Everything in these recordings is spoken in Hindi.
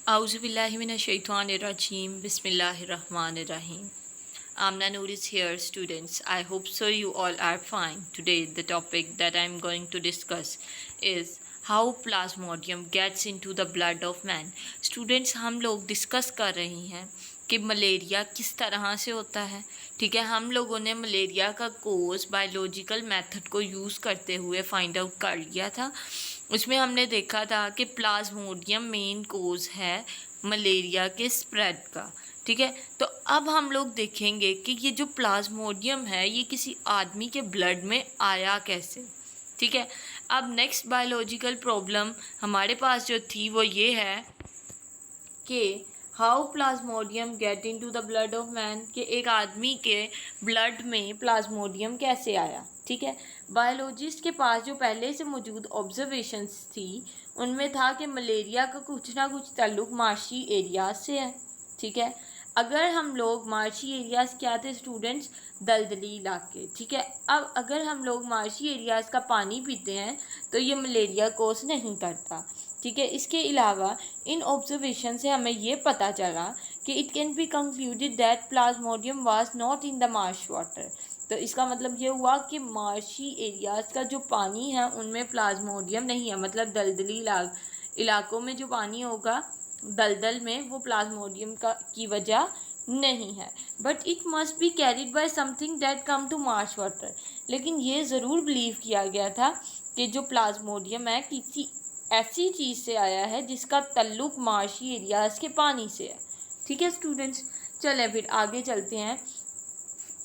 Auzubillahiminash-shaytanir-rajim. Bismillahir-rahmanir-rahim. Amna Noor is here, students. I hope so you all are fine. Today, the topic that I am going to discuss is how plasmodium gets into the blood of man. Students, हम लोग डिस्कस कर रहे हैं कि मलेरिया किस तरह से होता है। ठीक है, हम लोगों ने मलेरिया का कोर्स बायोलॉजिकल मेथड को यूज़ करते हुए फाइंड आउट कर लिया था। उसमें हमने देखा था कि प्लाज्मोडियम मेन कोज है मलेरिया के स्प्रेड का। ठीक है, तो अब हम लोग देखेंगे कि ये जो प्लाज्मोडियम है ये किसी आदमी के ब्लड में आया कैसे। ठीक है, अब नेक्स्ट बायोलॉजिकल प्रॉब्लम हमारे पास जो थी वो ये है कि how Plasmodium get into the blood of man, कि एक आदमी के ब्लड में प्लाज्मोडियम कैसे आया। ठीक है, बायोलॉजिस्ट के पास जो पहले से मौजूद ऑब्जर्वेशंस थी उनमें था कि मलेरिया का कुछ ना कुछ ताल्लुक मार्शी एरियाज से है। ठीक है, अगर हम लोग मार्शी एरियाज क्या थे स्टूडेंट्स, दलदली इलाके। ठीक है, अब अगर हम लोग मार्शी एरियाज का पानी पीते हैं तो ये मलेरिया कोस नहीं करता। ठीक है, इसके अलावा इन ऑब्जर्वेशन से हमें ये पता चला कि it can be concluded that Plasmodium was not in the Marsh water. तो इसका मतलब ये हुआ कि मार्शी एरियाज का जो पानी है उनमें प्लाज्मोडियम नहीं है, मतलब दलदली इलाकों में जो पानी होगा दलदल में वो प्लाज्मोडियम का की वजह नहीं है। But it must be carried by something that come to marsh water. लेकिन ये ज़रूर बिलीव किया गया था कि जो प्लाज्मोडियम है किसी ऐसी चीज़ से आया है जिसका तल्लुक मार्शी एरियाज के पानी से है। ठीक है स्टूडेंट्स, चलें फिर आगे चलते हैं।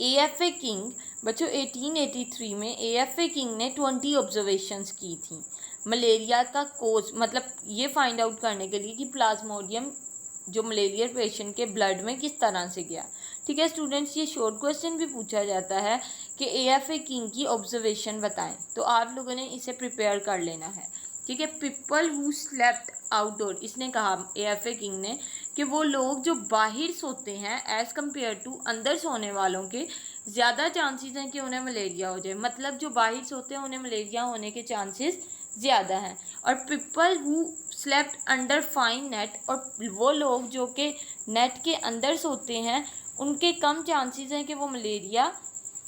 AFA किंग बच्चों 1883 में AFA किंग ने 20 ऑब्जर्वेशंस की थी मलेरिया का कोज, मतलब ये फाइंड आउट करने के लिए कि प्लाज्मोडियम जो मलेरिया पेशेंट के ब्लड में किस तरह से गया। ठीक है स्टूडेंट्स, ये शॉर्ट क्वेश्चन भी पूछा जाता है कि AFA किंग की ऑब्जर्वेशन बताएं, तो आप लोगों ने इसे प्रिपेयर कर लेना है। ठीक है, पीपल हु स्लेप्ट आउटडोर, इसने कहा AFA किंग ने कि वो लोग जो बाहर सोते हैं एज़ कम्पेयर टू अंदर सोने वालों के ज़्यादा चांसेस हैं कि उन्हें मलेरिया हो जाए। मतलब जो बाहर सोते हैं उन्हें मलेरिया होने के चांसेस ज़्यादा हैं। और people who slept under fine net, और वो लोग जो कि नेट के अंदर सोते हैं उनके कम चांसेस हैं कि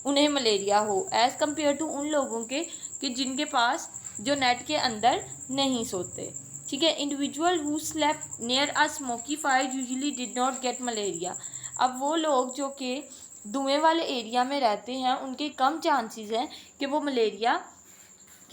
उन्हें मलेरिया हो एज़ कम्पेयर टू उन लोगों के कि जिनके पास जो नेट के अंदर नहीं सोते। ठीक है, individual who slept near a smoky fire usually did not gate malaria. अब वो लोग जो कि धुएं वाले एरिया में रहते हैं उनके कम चांसेस हैं कि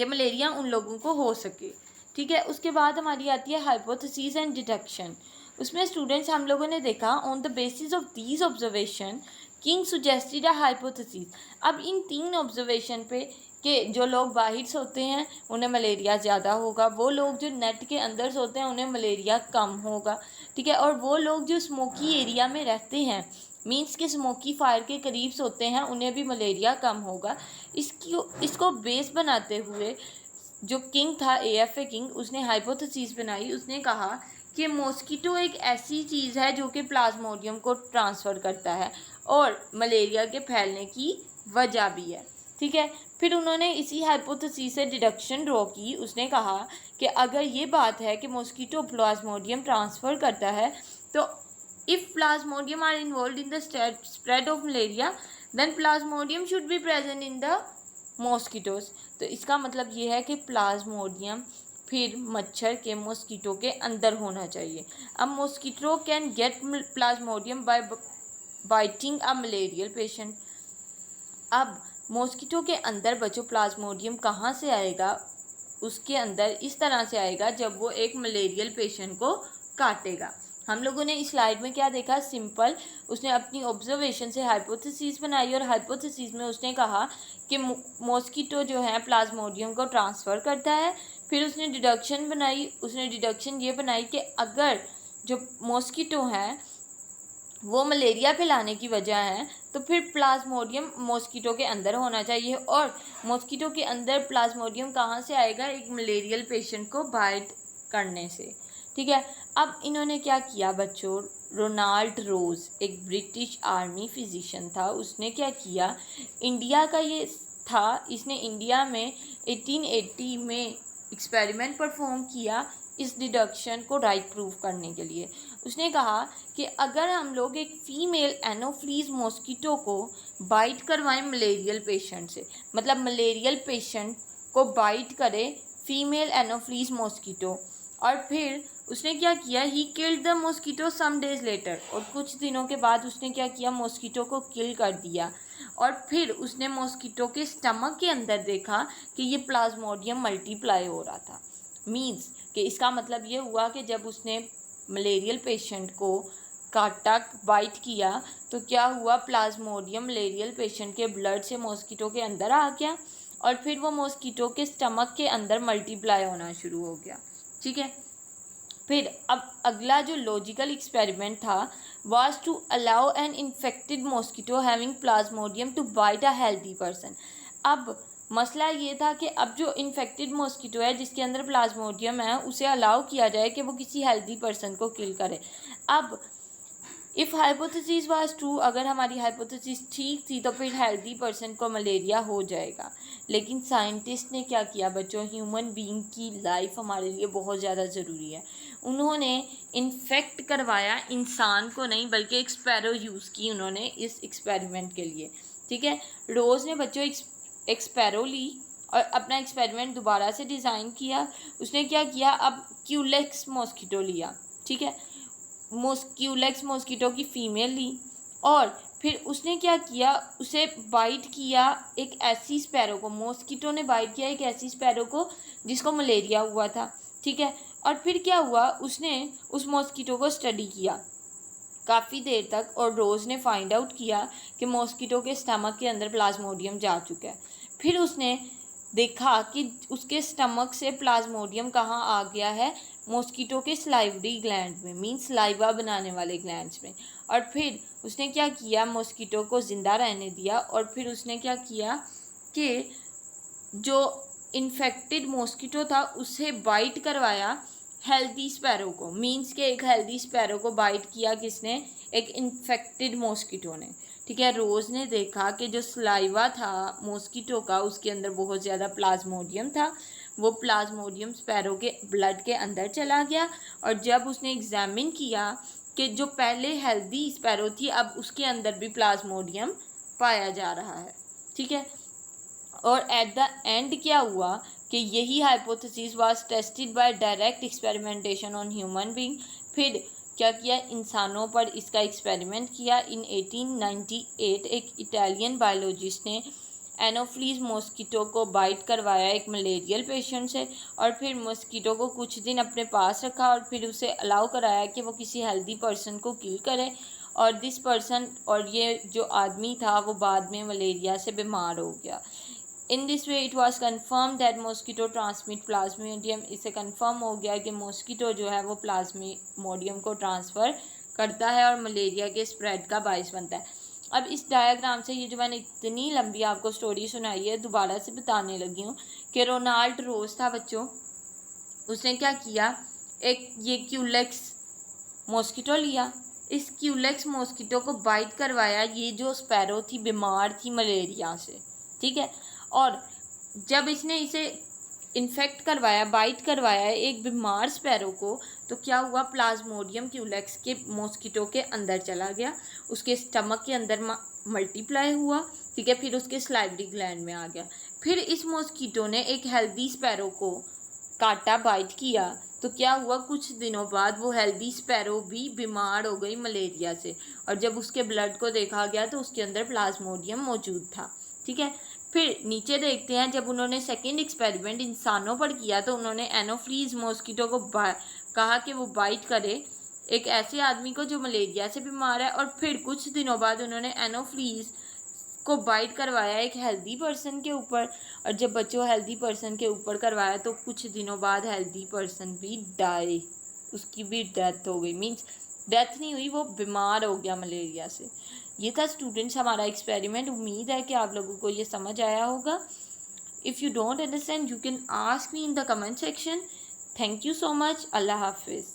मलेरिया उन लोगों को हो सके। ठीक है, उसके बाद हमारी आती है हाइपोथेसिस एंड डिटेक्शन। उसमें स्टूडेंट्स हम लोगों ने देखा on the basis of these observation king suggested a hypothesis. अब इन 3 ऑब्जर्वेशन पे कि जो लोग बाहर सोते हैं उन्हें मलेरिया ज़्यादा होगा, वो लोग जो नेट के अंदर सोते हैं उन्हें मलेरिया कम होगा। ठीक है, और वो लोग जो स्मोकी एरिया में रहते हैं मीन्स के स्मोकी फायर के करीब सोते हैं उन्हें भी मलेरिया कम होगा। इसको बेस बनाते हुए जो किंग था AFA किंग, उसने हाइपोथेसिस बनाई। उसने कहा कि मॉस्किटो एक ऐसी चीज़ है जो कि प्लाज्मोडियम को ट्रांसफ़र करता है और मलेरिया के फैलने की वजह भी है। ठीक है, फिर उन्होंने इसी हाइपोथेसिस से डिडक्शन ड्रॉ की। उसने कहा कि अगर ये बात है कि मॉस्किटो प्लाज्मोडियम ट्रांसफ़र करता है तो if plasmodium are involve in the spread of malaria then plasmodium should be present in the mosquitoes. तो इसका मतलब ये है कि प्लाज्मोडियम फिर मच्छर के मॉस्किटो के अंदर होना चाहिए। अब mosquito can get plasmodium by biting a malarial patient. अब मॉस्किटो के अंदर बच्चों प्लाज्मोडियम कहाँ से आएगा, उसके अंदर इस तरह से आएगा जब वो एक मलेरियल पेशेंट को काटेगा। हम लोगों ने इस स्लाइड में क्या देखा, सिंपल उसने अपनी ऑब्जर्वेशन से हाइपोथेसिस बनाई और हाइपोथेसिस में उसने कहा कि मॉस्किटो जो है प्लाज्मोडियम को ट्रांसफ़र करता है। फिर उसने डिडक्शन बनाई, उसने डिडक्शन ये बनाई कि अगर जो मॉस्किटो हैं वो मलेरिया फैलाने की वजह है तो फिर प्लाज्मोडियम मॉस्किटो के अंदर होना चाहिए। और मॉस्किटो के अंदर प्लाज्मोडियम कहाँ से आएगा, एक मलेरियल पेशेंट को बाइट करने से। ठीक है, अब इन्होंने क्या किया बच्चों, रोनाल्ड रोज एक ब्रिटिश आर्मी फिजिशियन था, उसने क्या किया, इंडिया का ये था, इसने इंडिया में 1880 में एक्सपेरिमेंट परफॉर्म किया। इस डिडक्शन को राइट प्रूव करने के लिए। उसने कहा कि अगर हम लोग एक फीमेल एनोफ्लीज मॉस्किटो को बाइट करवाएं मलेरियल पेशेंट से, मतलब मलेरियल पेशेंट को बाइट करे फीमेल एनोफ्लीज मॉस्किटो, और फिर उसने क्या किया, he killed the mosquito some days later, और कुछ दिनों के बाद उसने क्या किया, मॉस्किटो को किल कर दिया। और फिर उसने मॉस्किटो के स्टमक के अंदर देखा कि ये प्लाज्मोडियम मल्टीप्लाई हो रहा था। मीन्स कि इसका मतलब ये हुआ कि जब उसने मलेरियल पेशेंट को काटा, बाइट किया, तो क्या हुआ, प्लाज्मोडियम मलेरियल पेशेंट के ब्लड से मॉस्किटो के अंदर आ गया और फिर वो मॉस्किटो के स्टमक के अंदर मल्टीप्लाई होना शुरू हो गया। ठीक है, फिर अब अगला जो लॉजिकल एक्सपेरिमेंट था was to allow an infected mosquito having plasmodium to bite a healthy person. अब मसला ये था कि अब जो इन्फेक्टेड मॉस्किटो है जिसके अंदर प्लाज्मोडियम है, उसे अलाउ किया जाए कि वो किसी हेल्दी पर्सन को किल करे। अब इफ़ हाइपोथेसिस वाज ट्रू, अगर हमारी हाइपोथेसिस ठीक थी तो फिर हेल्दी पर्सन को मलेरिया हो जाएगा। लेकिन साइंटिस्ट ने क्या किया बच्चों, ह्यूमन बीइंग की लाइफ हमारे लिए बहुत ज़्यादा ज़रूरी है। उन्होंने इन्फेक्ट करवाया इंसान को नहीं, बल्कि एक स्पैरो यूज़ की उन्होंने इस एक्सपेरिमेंट के लिए। ठीक है, रोज़ ने बच्चों एक स्पैरो ली और अपना एक्सपेरिमेंट दोबारा से डिज़ाइन किया। उसने क्या किया, अब क्यूलेक्स मॉस्किटो लिया। ठीक है, क्यूलेक्स मॉस्किटो की फ़ीमेल ली और फिर उसने क्या किया, उसे बाइट किया एक ऐसी स्पैरो को, मॉस्किटो ने बाइट किया एक ऐसी स्पैरो को जिसको मलेरिया हुआ था। ठीक है, और फिर क्या हुआ, उसने उस मॉस्किटो को स्टडी किया काफ़ी देर तक और रोज़ ने फाइंड आउट किया कि मॉस्किटो के स्टमक के अंदर प्लाज्मोडियम जा चुका है। फिर उसने देखा कि उसके स्टमक से प्लाज्मोडियम कहाँ आ गया है, मॉस्किटो के स्लाइवरी ग्लैंड में, मीन्स स्लाइवा बनाने वाले ग्लैंड्स में। और फिर उसने क्या किया, मॉस्किटो को ज़िंदा रहने दिया और फिर उसने क्या किया कि जो इन्फेक्टेड मॉस्किटो था उसे बाइट करवाया हेल्दी स्पैरो को। मीन्स के एक हेल्दी स्पैरो को बाइट किया किसने, एक इन्फेक्टेड मॉस्किटो ने। ठीक है, रोज़ ने देखा कि जो स्लाइवा था मॉस्किटो का उसके अंदर बहुत ज़्यादा प्लाज्मोडियम था। वो प्लाज्मोडियम स्पैरो के ब्लड के अंदर चला गया और जब उसने एग्जामिन किया कि जो पहले हेल्दी स्पैरो थी अब उसके अंदर भी प्लाज्मोडियम पाया जा रहा है। ठीक है, और एट द एंड क्या हुआ कि यही hypothesis was tested by direct experimentation on human being. फिर क्या किया, इंसानों पर इसका एक्सपेरिमेंट किया। इन 1898 एक इटालियन बायोलॉजिस्ट ने एनोफ्लीज मॉस्किटो को बाइट करवाया एक मलेरियल पेशेंट से और फिर मॉस्किटो को कुछ दिन अपने पास रखा और फिर उसे अलाउ कराया कि वो किसी हेल्दी पर्सन को किल करे। और दिस पर्सन, और ये जो आदमी था वो बाद में मलेरिया से बीमार हो गया। In this way it was confirm that mosquito transmit Plasmodium. इससे कन्फर्म हो गया कि मॉस्किटो जो है वो प्लाज्मोडियम को ट्रांसफ़र करता है और मलेरिया के स्प्रेड का बायस बनता है। अब इस डायग्राम से, ये जो मैंने इतनी लंबी आपको स्टोरी सुनाई है, दोबारा से बताने लगी हूँ कि रोनाल्ड रोज था बच्चों, उसने क्या किया, एक ये क्यूलेक्स मॉस्किटो लिया, इस क्यूलेक्स मॉस्किटो को बाइट करवाया ये जो स्पैरो थी बीमार थी मलेरिया से। ठीक है, और जब इसने इसे इन्फेक्ट करवाया, बाइट करवाया एक बीमार स्पैरो को, तो क्या हुआ, प्लाज्मोडियम क्यूलेक्स के मॉस्किटो के अंदर चला गया, उसके स्टमक के अंदर मल्टीप्लाई हुआ। ठीक है, फिर उसके स्लाइवरी ग्लैंड में आ गया। फिर इस मॉस्किटो ने एक हेल्दी स्पैरो को काटा, बाइट किया, तो क्या हुआ, कुछ दिनों बाद वो हेल्दी स्पैरो भी बीमार हो गई मलेरिया से और जब उसके ब्लड को देखा गया तो उसके अंदर प्लाज्मोडियम मौजूद था। ठीक है, फिर नीचे देखते हैं, जब उन्होंने सेकेंड एक्सपेरिमेंट इंसानों पर किया तो उन्होंने एनोफ्लीज मॉस्किटो को कहा कि वो बाइट करे एक ऐसे आदमी को जो मलेरिया से बीमार है और फिर कुछ दिनों बाद उन्होंने एनोफ्लीज को बाइट करवाया एक हेल्दी पर्सन के ऊपर और जब बच्चों हेल्दी पर्सन के ऊपर करवाया तो कुछ दिनों बाद हेल्दी पर्सन भी डाई, उसकी भी डेथ हो गई। मीन्स डेथ नहीं हुई, वो बीमार हो गया मलेरिया से। ये था स्टूडेंट्स हमारा एक्सपेरिमेंट। उम्मीद है कि आप लोगों को ये समझ आया होगा। If you don't understand you can ask me in the comment section. Thank you so much. अल्लाह हाफिज़।